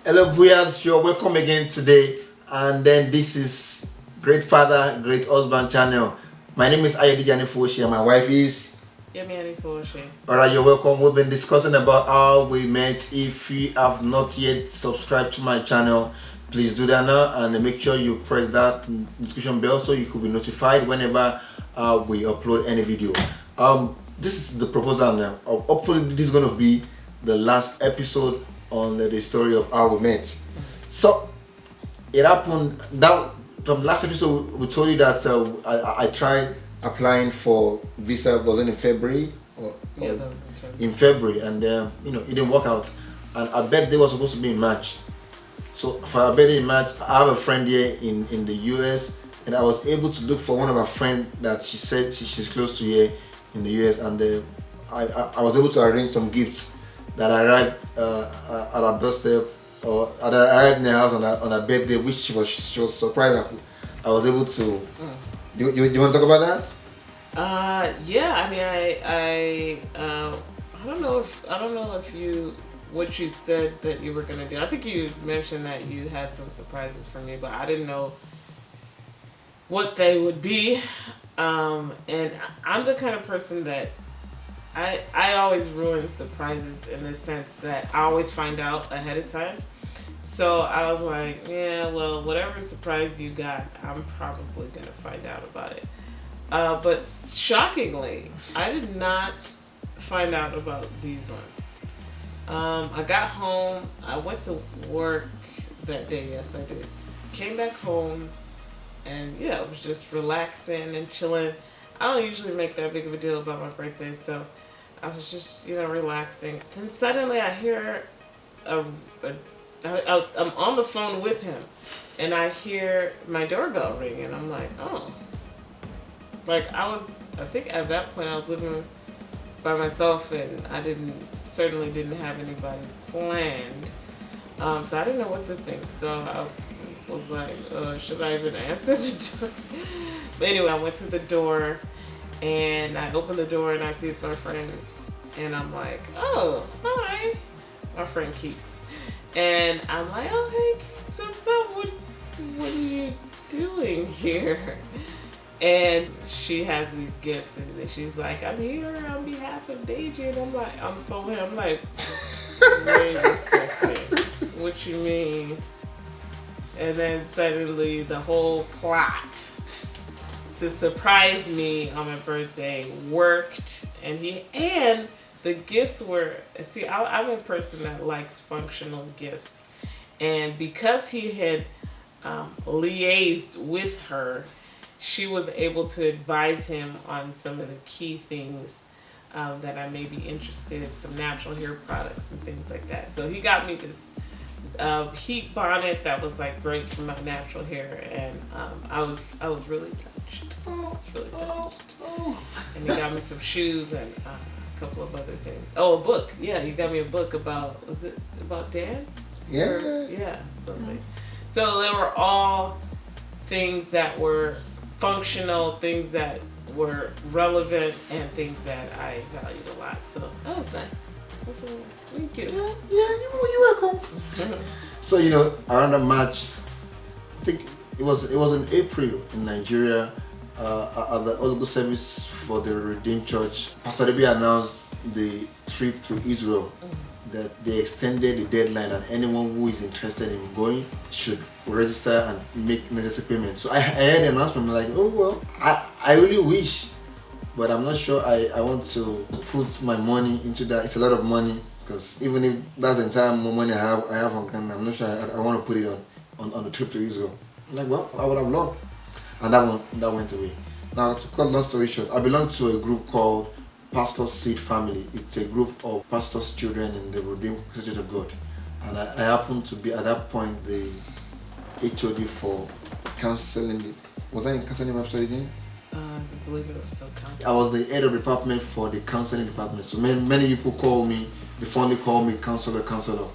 Hello viewers, you're welcome again today, and then this is Great Father, Great Husband channel. My name is Ayedi Janifoshi and my wife is Yemi Foshi. Alright, you're welcome. We've been discussing about how we met. If you have not yet subscribed to my channel, please do that now and make sure you press that notification bell so you could be notified whenever we upload any video. This is the proposal now. Hopefully this is going to be the last episode on the story of how we met. So it happened that from last episode we told you that I tried applying for visa, was it in February Yeah, or that was in February, and it didn't work out, and our birthday was supposed to be in March. So for our birthday in March, I have a friend here in the US, and I was able to look for one of our friends that she said she's close to here in the US, and I was able to arrange some gifts that arrived at our doorstep, or that arrived in the house on her birthday, which she was surprised that I was able to. You want to talk about that? Yeah. I mean, I don't know if what you said that you were gonna do. I think you mentioned that you had some surprises for me, but I didn't know what they would be. And I'm the kind of person that I always ruin surprises in the sense that I always find out ahead of time. So I was like, yeah, well, whatever surprise you got, I'm probably going to find out about it. But shockingly, I did not find out about these ones. I got home, I went to work that day, yes I did. Came back home, and yeah, it was just relaxing and chilling. I don't usually make that big of a deal about my birthday, so I was just, relaxing. Then suddenly I hear I'm on the phone with him, and I hear my doorbell ring, and I'm like, oh. Like, I think at that point I was living by myself, and I certainly didn't have anybody planned. So I didn't know what to think. So I was like, should I even answer the door? But anyway, I went to the door, and I opened the door, and I see it's my friend, and I'm like, oh, hi. My friend Keeks. And I'm like, oh, hey, Keeks, what's up? What are you doing here? And she has these gifts, and she's like, I'm here on behalf of Deji. And I'm like, I'm following him. I'm like, wait a second. What you mean? And then suddenly the whole plot to surprise me on my birthday worked, and the gifts were, see, I'm a person that likes functional gifts, and because he had liaised with her, she was able to advise him on some of the key things that I may be interested in, some natural hair products and things like that. So he got me this heat bonnet that was like great for my natural hair, and I was really touched. I was really touched. And he got me some shoes and a couple of other things. Oh, a book. Yeah, he got me a book about, was it about dance? Yeah. Yeah, something. So they were all things that were functional, things that were relevant, and things that I valued a lot. So that was nice. That was really nice. Thank you. Yeah, you're welcome. So around March, I think it was in April in Nigeria, at the Holy service for the Redeemed Church, Pastor Debbie announced the trip to Israel, that they extended the deadline, and anyone who is interested in going should register and make necessary payments. So I heard the announcement, I'm like, oh well, I really wish, but I'm not sure I want to put my money into that. It's a lot of money, because even if that's the entire money I have on Ghana, I'm not sure I want to put it on the trip to Israel. I'm like, well, I would have loved, and that went away. Now, to cut long story short, I belong to a group called Pastor's Seed Family. It's a group of pastors' children in the Redeemed Church of God, and I happen to be at that point the HOD for counseling. Was I in counseling after again? I believe it was so counseling. I was the head of department for the counseling department. So many people call me, they fondly call me counselor.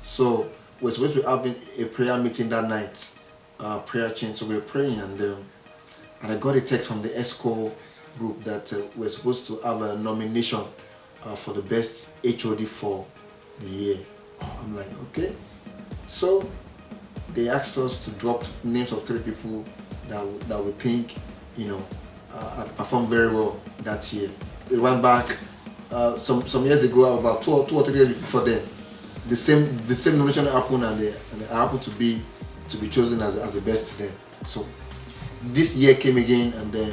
So we're supposed to be having a prayer meeting that night, prayer chain. So we were praying, and I got a text from the ESCO group that we're supposed to have a nomination for the best HOD for the year. I'm like, okay. So they asked us to drop names of 3 people that we think, had performed very well that year. They went back some years ago, about 2 or 3 years before then. The same nomination happened, and they happened to be chosen as the best then. So this year came again, and then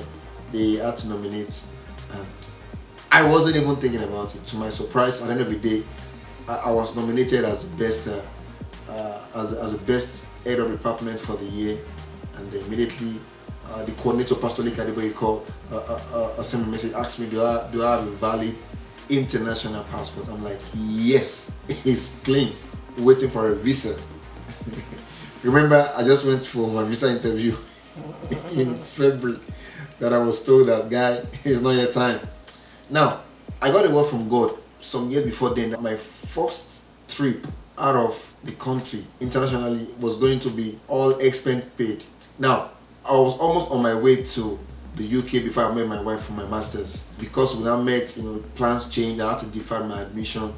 they had to nominate, and I wasn't even thinking about it. To my surprise, at the end of the day, I was nominated as the best as the best head of department for the year, and then immediately the coordinator, Pastor Lee Kadebo, called sent a message, asked me, do I have a valid international passport? I'm like, yes, it's clean, waiting for a visa. Remember, I just went for my visa interview in February, that I was told that, guy, it's not your time. Now, I got a word from God some years before then that my first trip out of the country internationally was going to be all expense paid. Now, I was almost on my way to the UK before I met my wife for my master's. Because we now met, plans changed, I had to defer my admission.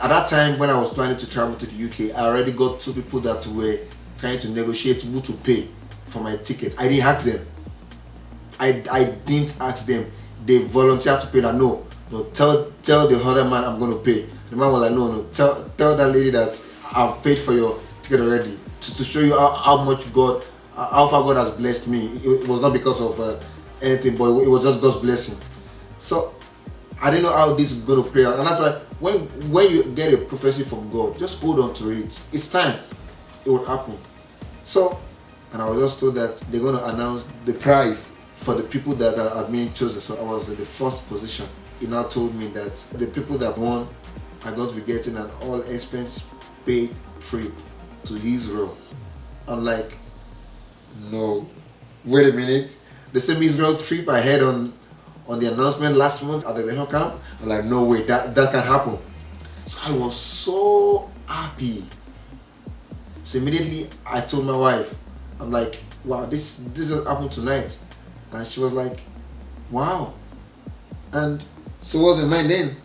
At that time, when I was planning to travel to the UK, I already got 2 people that were trying to negotiate who to pay for my ticket. I didn't ask them. I didn't ask them. They volunteered to pay that. No, tell the other man I'm going to pay. The man was like, no, tell that lady that I've paid for your ticket already, to show you how much God, how far God has blessed me. It was not because of anything, but it was just God's blessing. So I didn't know how this is going to play out, and that's why when you get a prophecy from God, just hold on to it. It's time. It will happen. So, and I was just told that they're going to announce the prize for the people that are being chosen. So I was in the first position. He now told me that the people that won are going to be getting an all expense paid trip to Israel. I'm like, no, wait a minute. The same Israel trip I had on the announcement last month at the Regional Camp. I'm like, no way, that can happen. So I was so happy. So immediately I told my wife, I'm like, wow, this just happened tonight. And she was like, wow. And so what was in mind then?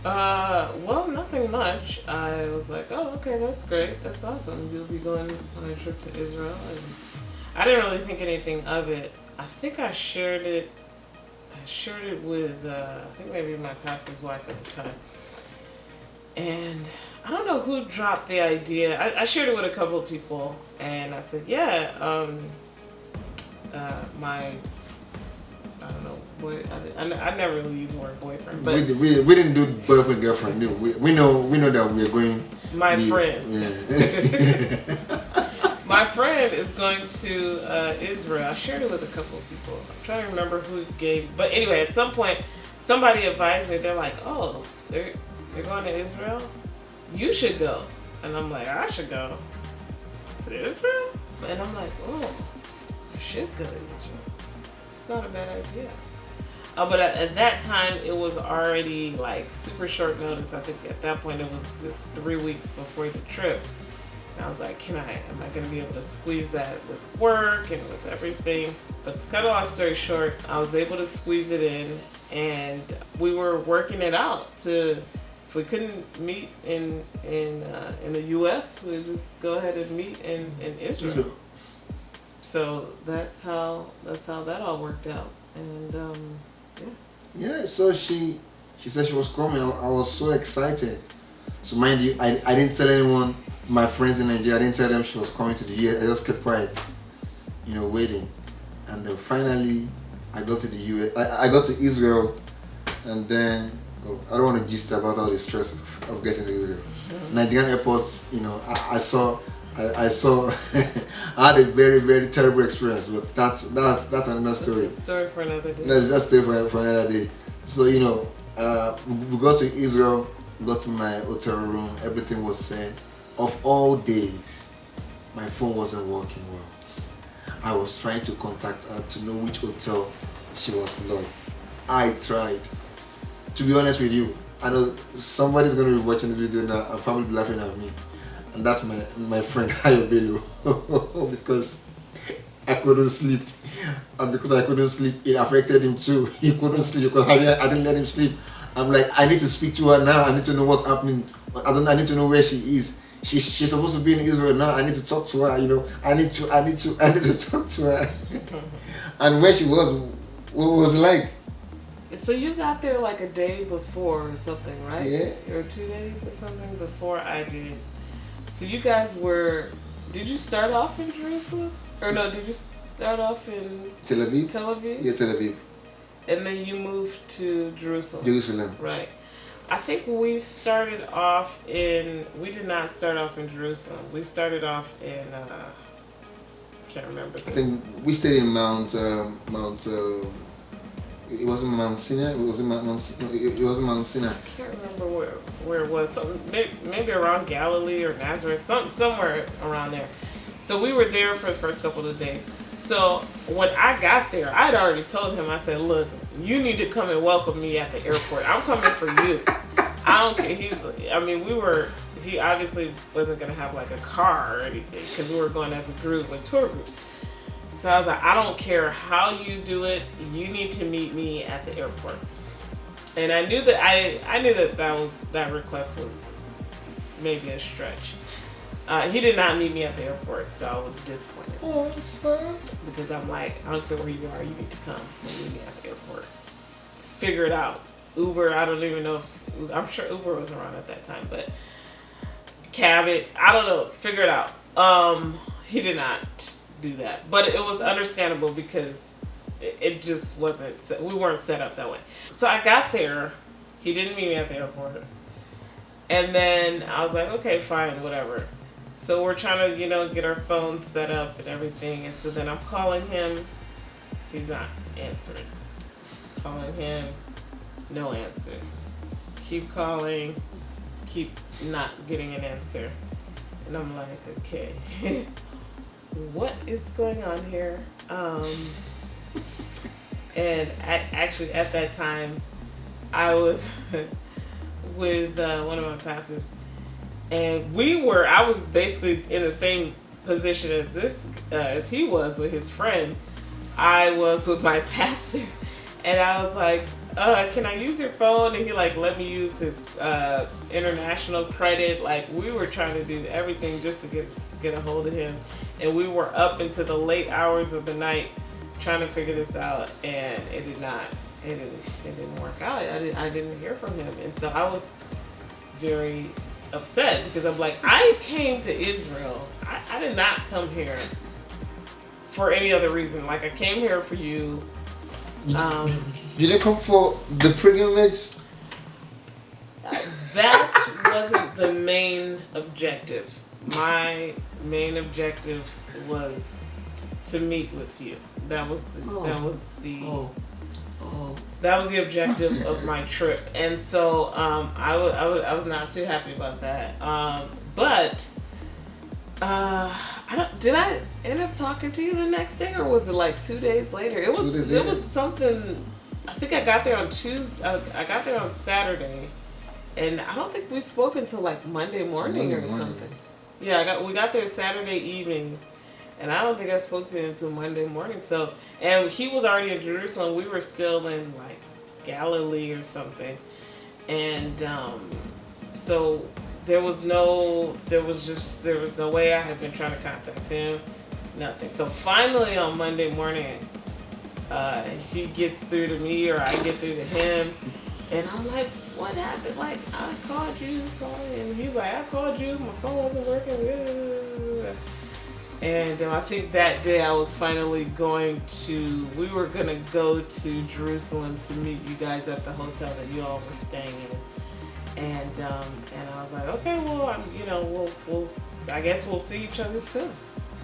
Well, nothing much. I was like, oh, okay, that's great. That's awesome. You'll be going on a trip to Israel. And I didn't really think anything of it. I think I shared it with, I think maybe my pastor's wife at the time. And I don't know who dropped the idea. I shared it with a couple of people, and I said, yeah, I don't know, boy, I never really use the word boyfriend, but we didn't do boyfriend girlfriend. We know that we're going. My friend. Yeah. My friend is going to Israel. I shared it with a couple of people. I'm trying to remember who gave, but anyway, at some point, somebody advised me. They're like, oh, they're going to Israel. You should go. And I'm like, I should go to Israel? And I'm like, oh, I should go to Israel. It's not a bad idea. But at that time, it was already like super short notice. I think at that point, it was just 3 weeks before the trip. And I was like, am I going to be able to squeeze that with work and with everything? But to cut a long story short, I was able to squeeze it in, and we were working it out to, if we couldn't meet in the U.S., we'd just go ahead and meet in Israel. So that's how that all worked out, and yeah. Yeah. So she said she was coming. I was so excited. So mind you, I didn't tell anyone. My friends in Nigeria, I didn't tell them she was coming to the US. I just kept quiet, waiting. And then finally, I got to the US. I got to Israel, and then I don't want to gist about all the stress of getting to Israel. Nigerian airports, I saw I had a very, very terrible experience, but that's another story. That's a story for another day. That's just a story for another day. So we got to Israel, got to my hotel room, everything was set. Of all days, my phone wasn't working well. I was trying to contact her to know which hotel she was locked. I tried. To be honest with you, I know somebody's going to be watching this video now and probably laughing at me. And that's my friend Ayobelo. Because I couldn't sleep. And because I couldn't sleep, it affected him too. He couldn't sleep because I didn't let him sleep. I'm like, I need to speak to her now. I need to know what's happening. I need to know where she is. she's supposed to be in Israel now. I need to talk to her. You know, I need to talk to her. And where she was, what was it like? So you got there like a day before or something, right? Yeah. Or 2 days or something before I did. So you guys did you start off in Jerusalem? Or no, did you start off in Tel Aviv. Tel Aviv? Yeah, Tel Aviv. And then you moved to Jerusalem. Jerusalem. Right. I think we did not start off in Jerusalem. We started off in, can't remember. I think we stayed in it wasn't Mount Sinai. It wasn't Mount Sinai. I can't remember where it was. Maybe around Galilee or Nazareth, somewhere around there. So we were there for the first couple of days. So when I got there, I'd already told him, I said, look, you need to come and welcome me at the airport. I'm coming for you. I don't care. He obviously wasn't going to have like a car or anything because we were going as a group, a tour group. So I was like, I don't care how you do it. You need to meet me at the airport. And I knew that that request was maybe a stretch. He did not meet me at the airport, so I was disappointed. Oh, son. Because I'm like, I don't care where you are, you need to come and meet me at the airport. Figure it out. Uber, I don't even know I'm sure Uber was around at that time, but cab it, I don't know, figure it out. He did not do that, but it was understandable because it just wasn't, we weren't set up that way. So I got there, he didn't meet me at the airport, and then I was like, okay, fine, whatever. So we're trying to, get our phones set up and everything, and so then I'm calling him, he's not answering. Calling him, no answer. Keep calling, keep not getting an answer. And I'm like, okay, what is going on here? And actually at that time, I was with one of my pastors, and I was basically in the same position as he was with his friend. I was with my pastor, and I was like, can I use your phone? And he let me use his international credit. We were trying to do everything just to get a hold of him, and we were up into the late hours of the night trying to figure this out, and it didn't work out. I didn't hear from him, and so I was very upset because I'm like, I came to Israel. I did not come here for any other reason. I came here for you. You didn't come for the pilgrimage? That wasn't the main objective. My main objective was to meet with you. That was the objective of my trip, and so I was not too happy about that. Did I end up talking to you the next day, or was it 2 days later? It was something. I think I got there on Tuesday. I got there on Saturday, and I don't think we spoke until Monday morning or something. Yeah, we got there Saturday evening, and I don't think I spoke to him until Monday morning. So, and he was already in Jerusalem. We were still in Galilee or something, and so there was no way I had been trying to contact him. Nothing. So finally on Monday morning, he gets through to me, or I get through to him, and I'm like, what happened? I called you, and he's like, I called you, my phone wasn't working. And I think that day I was finally we were going to go to Jerusalem to meet you guys at the hotel that you all were staying in. And I was like, okay, well, I guess we'll see each other soon.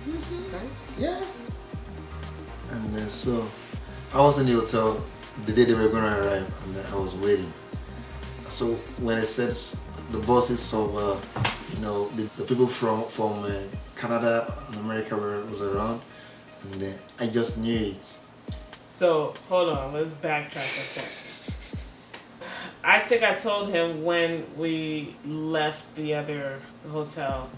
Mm-hmm. Okay? Yeah. And so I was in the hotel the day they were going to arrive, and I was waiting. So when it said the bosses of the people from Canada and America was around, and I just knew it. So hold on, let's backtrack a second. I think I told him when we left the hotel,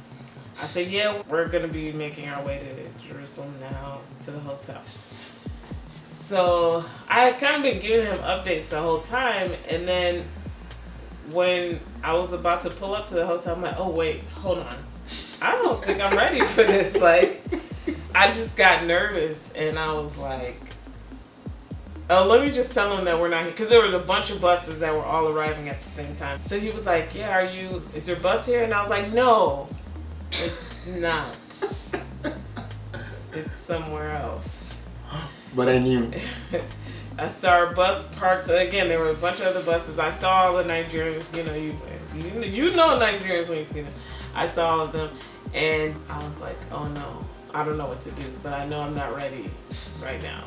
I said, yeah, we're going to be making our way to Jerusalem now, to the hotel. So I had kind of been giving him updates the whole time, and then when I was about to pull up to the hotel, I'm like, oh wait, hold on. I don't think I'm ready for this. Like, I just got nervous and I was like, oh, let me just tell him that we're not here. Because there was a bunch of buses that were all arriving at the same time. So he was like, yeah, is your bus here? And I was like, no, it's not. It's somewhere else. But I knew. I saw our bus parked. So again, there were a bunch of other buses. I saw all the Nigerians. You know Nigerians when you see them. I saw all of them, and I was like, oh no, I don't know what to do, but I know I'm not ready right now.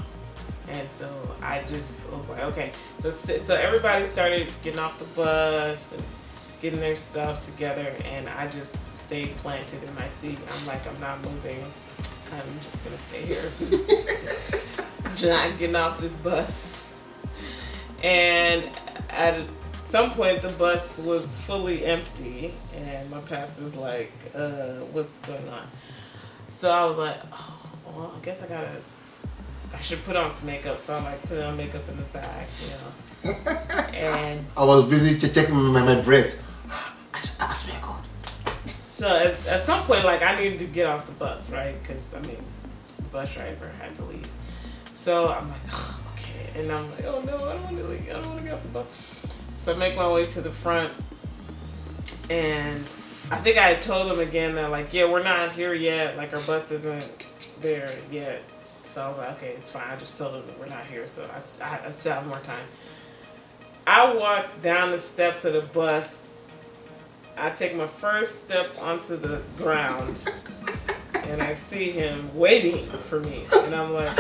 And so I just was like, okay. So everybody started getting off the bus and getting their stuff together, and I just stayed planted in my seat. I'm like, I'm not moving. I'm just gonna stay here. Not getting off this bus. And at some point the bus was fully empty and my pastor's like, what's going on? So I was like, oh, well, I guess I should put on some makeup. So I like put on makeup in the back, And I was busy checking my breath. I swear to God. So at some point, like, I needed to get off the bus, right? Because, the bus driver had to leave. So I'm like, oh, okay. And I'm like, oh no, I don't want to leave. I don't want to get off the bus. So I make my way to the front. And I think I had told him again that, like, yeah, we're not here yet. Like, our bus isn't there yet. So I was like, okay, it's fine. I just told him that we're not here. So I still have more time. I walk down the steps of the bus. I take my first step onto the ground and I see him waiting for me. And I'm like,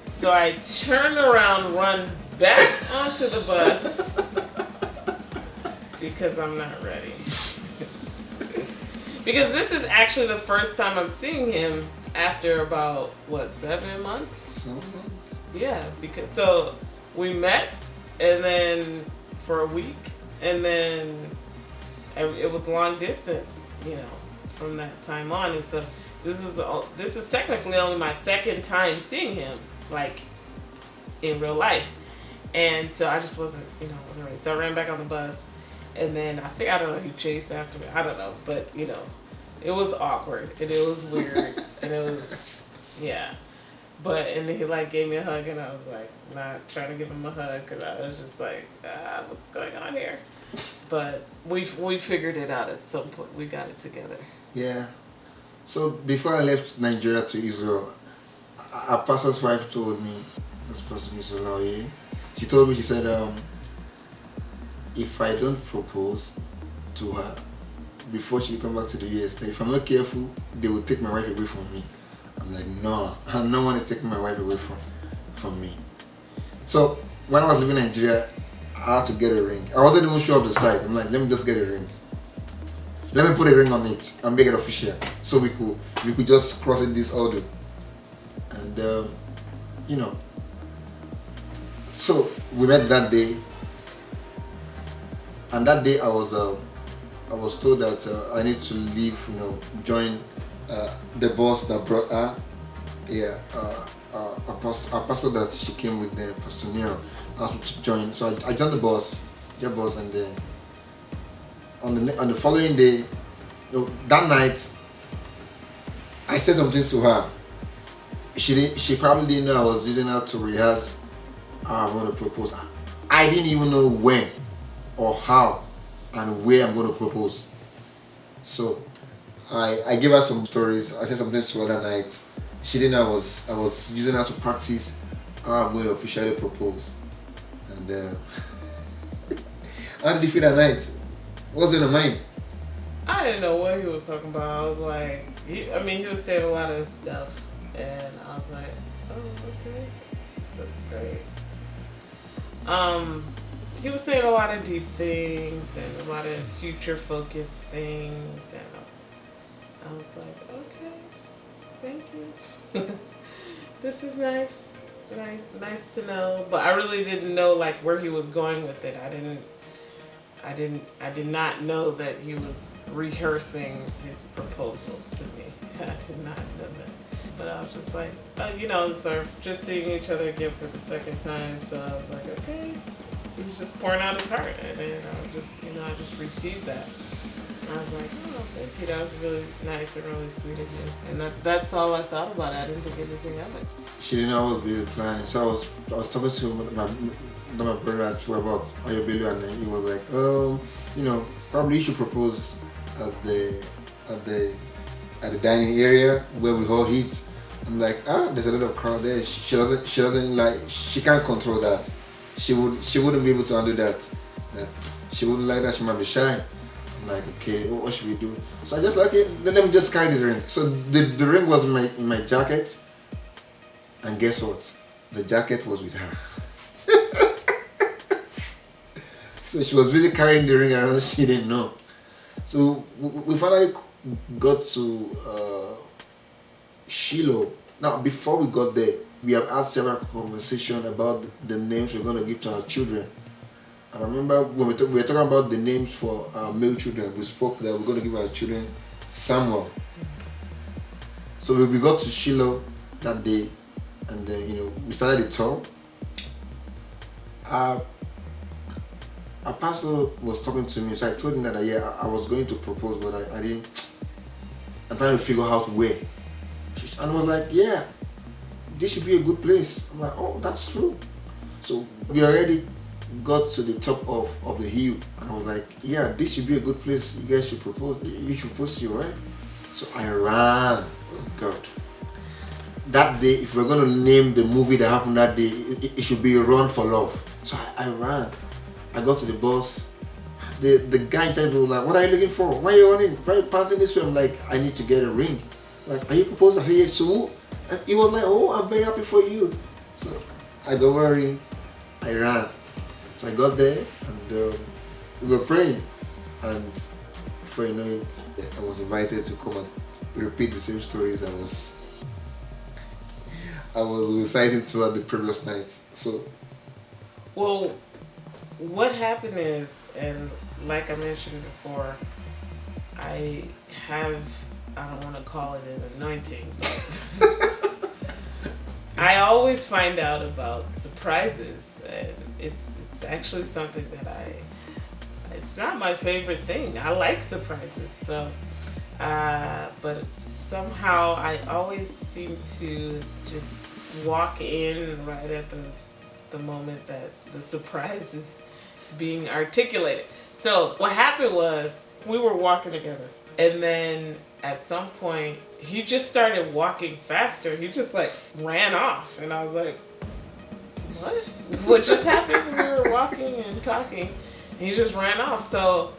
so I turn around, run back onto the bus because I'm not ready. Because this is actually the first time I'm seeing him after about, 7 months? 7 months? Yeah, because so we met and then for a week. And then it was long distance, from that time on. And so this is technically only my second time seeing him, like, in real life. And so I just wasn't ready. So I ran back on the bus. And then I don't know, he chased after me. I don't know. But, it was awkward. And it was weird. And it was, yeah. And then he, like, gave me a hug, and I was, like, not trying to give him a hug because I was just like, what's going on here? But we figured it out at some point. We got it together. Yeah. So before I left Nigeria to Israel, a pastor's wife told me, this person is Olaoye, she told me, she said, if I don't propose to her before she comes back to the US, if I'm not careful, they will take my wife away from me. I'm like, no one is taking my wife away from me. So when I was living in Nigeria, I had to get a ring. I wasn't even sure of the site. I'm like, let me just get a ring. Let me put a ring on it and make it official, so we could just cross it this order. And so we met that day. And that day I was told that I need to leave, join the boss that brought her. Yeah, a pastor that she came with them, Pastor Nero, asked me to join. So I joined the boss, and then on the following day, that night, I said some things to her. She probably didn't know I was using her to rehearse how I'm going to propose. I didn't even know when or how and where I'm going to propose. So I gave her some stories. I said some things to her that night. She didn't know I was using her to practice how I'm going to officially propose. And how did you feel that night? What was in your mind? I didn't know what he was talking about. I was like, he was saying a lot of stuff, and I was like, oh, okay, that's great. He was saying a lot of deep things and a lot of future-focused things, and I was like, okay, thank you. This is nice to know. But I really didn't know, like, where he was going with it. I did not know that he was rehearsing his proposal to me. I did not know that. But I was just like, so just seeing each other again for the second time. So I was like, okay, was just pouring out his heart, and then I just received that. I was like, oh, thank you. That was really nice and really sweet of you. And that's all I thought about. I didn't think anything of it. She didn't know I was really planning. So I was talking to my brother asked me about Ayobelu, and then he was like, probably you should propose at the dining area where we all eat. I'm like, there's a lot of crowd there. She doesn't like, she can't control that. She wouldn't be able to handle that. She wouldn't like that. She might be shy. I'm like, okay, what should we do? So I just like it. Then let me just carry the ring. So the ring was in my jacket, and guess what? The jacket was with her. So she was busy carrying the ring around. She didn't know. So we finally got to Shiloh. Now, before we got there, we have had several conversations about the names we're going to give to our children. And I remember when we were talking about the names for our male children, we spoke that we're going to give our children Samuel. So we got to Shiloh that day, and then we started the tour. Our pastor was talking to me, so I told him that I was going to propose, but I didn't. I'm trying to figure out where. And I was like, yeah, this should be a good place. I'm like, oh, that's true. So we already got to the top of the hill, and I was like, yeah, this should be a good place. You guys should propose. You should propose to your wife. So I ran. Oh God. That day, if we're going to name the movie that happened that day, it should be Run for Love. So I ran. I got to the bus. The guy in charge was like, what are you looking for? Why are you running? Why are you panting this way? I'm like, I need to get a ring. Like, are you proposing? I said, yes. So he was like, oh, I'm very happy for you. So I got my ring. I ran. So I got there, and we were praying. And before you know it, I was invited to come and repeat the same stories I was reciting throughout the previous night. So, well, what happened is, and like I mentioned before, I don't want to call it an anointing, but I always find out about surprises, and it's actually something that it's not my favorite thing. I like surprises, so but somehow I always seem to just walk in right at the moment that the surprise is being articulated. So what happened was, we were walking together, and then at some point he just started walking faster. He just like ran off, and I was like, what just happened? We were walking and talking, and he just ran off. So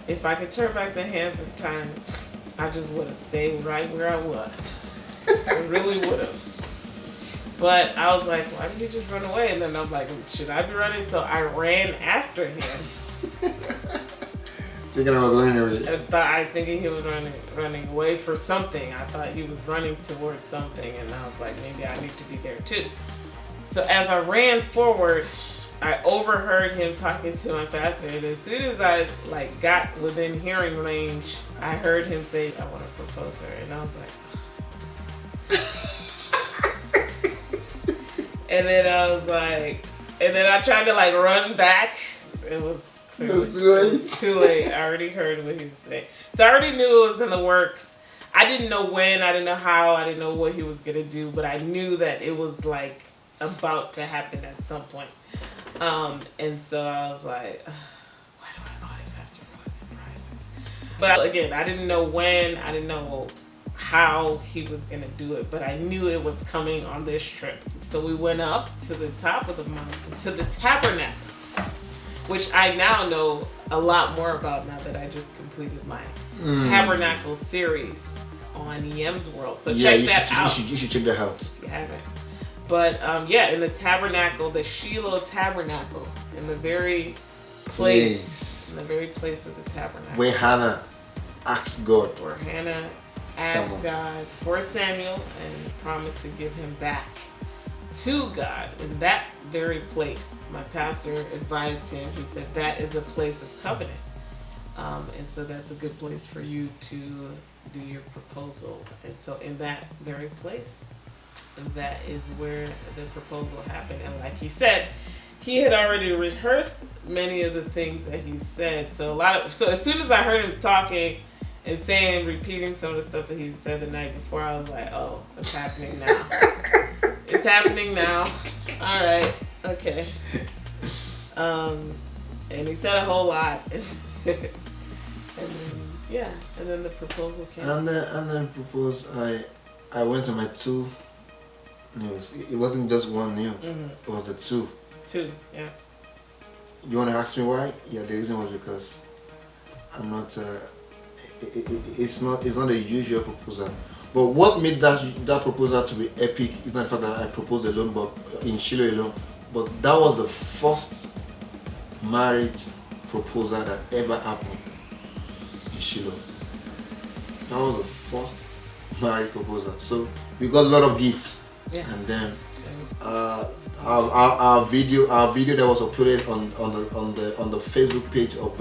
if I could turn back the hands of time, I just would have stayed right where I was. I really would have. But I was like, why did he just run away? And then I'm like, should I be running? So I ran after him. Thinking I was running away. I thinking he was running away for something. I thought he was running towards something, and I was like, maybe I need to be there too. So as I ran forward, I overheard him talking to my pastor, and as soon as I got within hearing range, I heard him say, I want to propose her, and I was like, and then I tried to run back. It was too late. I already heard what he was saying. So I already knew it was in the works. I didn't know when, I didn't know how, I didn't know what he was going to do, but I knew that it was about to happen at some point. And so I was like, why do I always have to ruin surprises? But again, I didn't know when, I didn't know how he was going to do it, but I knew it was coming on this trip. So we went up to the top of the mountain, to the tabernacle, which I now know a lot more about now that I just completed my tabernacle series on EM's World. So check that out. You should check that out. If you haven't. But in the tabernacle, the Shiloh tabernacle, in the very place of the tabernacle. Where Hannah asked God. Where Hannah asked God for Samuel and promised to give him back to God. In that very place, my pastor advised him, he said, that is a place of covenant. And so that's a good place for you to do your proposal. And so in that very place, that is where the proposal happened. And like he said, he had already rehearsed many of the things that he said. So as soon as I heard him talking and repeating some of the stuff that he said the night before, I was like, oh, it's happening now. It's happening now. All right, okay. And he said a whole lot. And then the proposal came. And then proposed. I went to my 2 news. It wasn't just 1 news. Mm-hmm. It was the 2. 2, yeah. You want to ask me why? Yeah, the reason was because I'm not. It's not a usual proposal. But what made that proposal to be epic is not the fact that I proposed alone, but in Shiloh alone. But that was the first marriage proposal that ever happened in Shiloh. That was the first marriage proposal. So we got a lot of gifts, and then our video that was uploaded on the Facebook page of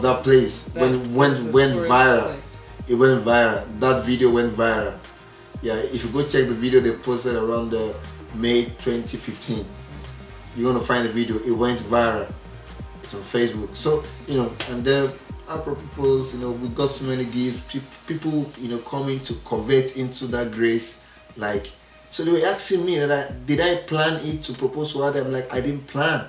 that place went viral. Place. It went viral. That video went viral. Yeah, if you go check the video they posted around May 2015, you're gonna find the video. It went viral. It's on Facebook. So and then I proposed. We got so many gifts. People coming to convert into that grace. Like, so they were asking me that did I plan it to propose to her? I'm like, I didn't plan.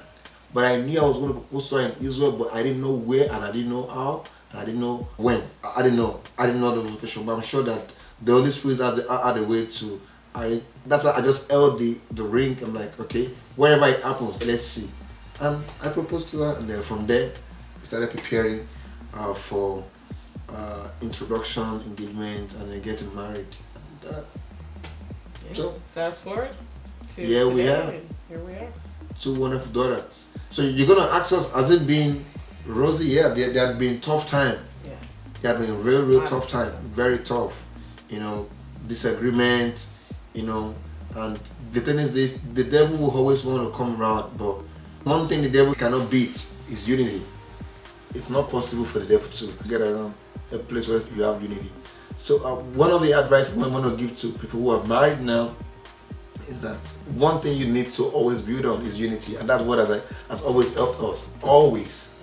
But I knew I was going to propose to her in Israel, but I didn't know where, and I didn't know how, and I didn't know when. I didn't know the location, but I'm sure that the Holy Spirit had the way to. That's why I just held the ring. I'm like, okay, wherever it happens, let's see. And I proposed to her, and then from there, we started preparing for introduction, engagement, and then getting married. And, so fast forward to we are. Here we are. 2 wonderful daughters. So you're gonna ask us, has it been rosy? Yeah, there had been tough time. Yeah. There had been real tough time. Very tough. Disagreement. And the thing is this: the devil will always want to come around, but one thing the devil cannot beat is unity. It's not possible for the devil to get around a place where you have unity. So one of the advice we want to give to people who are married now is that one thing you need to always build on is unity, and that's what has always helped us. Always,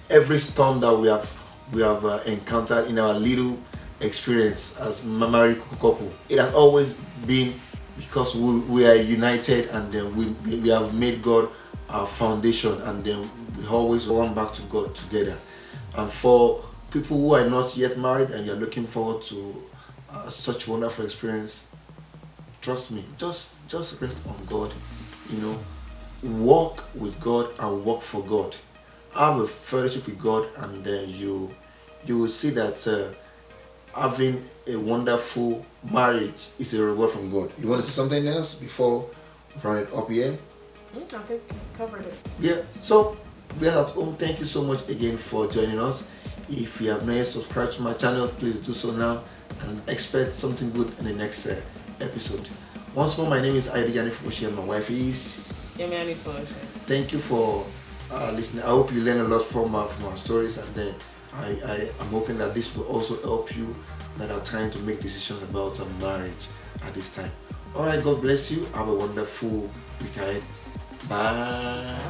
every storm that we have encountered in our little experience as married couple, it has always been because we are united, and then we have made God our foundation, and then we always run back to God together. And for people who are not yet married and you're looking forward to such wonderful experience, trust me, just rest on God. Walk with God and work for God. Have a fellowship with God, and then you will see that having a wonderful marriage is a reward from God. You want to say something else before running up here? I think you covered it. Yeah. So we are at home. Thank you so much again for joining us. If you have not yet subscribed to my channel, please do so now, and expect something good in the next episode. Once more, my name is Aidejani Fushi, and my wife is Yemani Fushi. Thank you for listening. I hope you learn a lot from our stories, and then I'm hoping that this will also help you that are trying to make decisions about a marriage at this time. Alright, God bless you. Have a wonderful week ahead. Bye.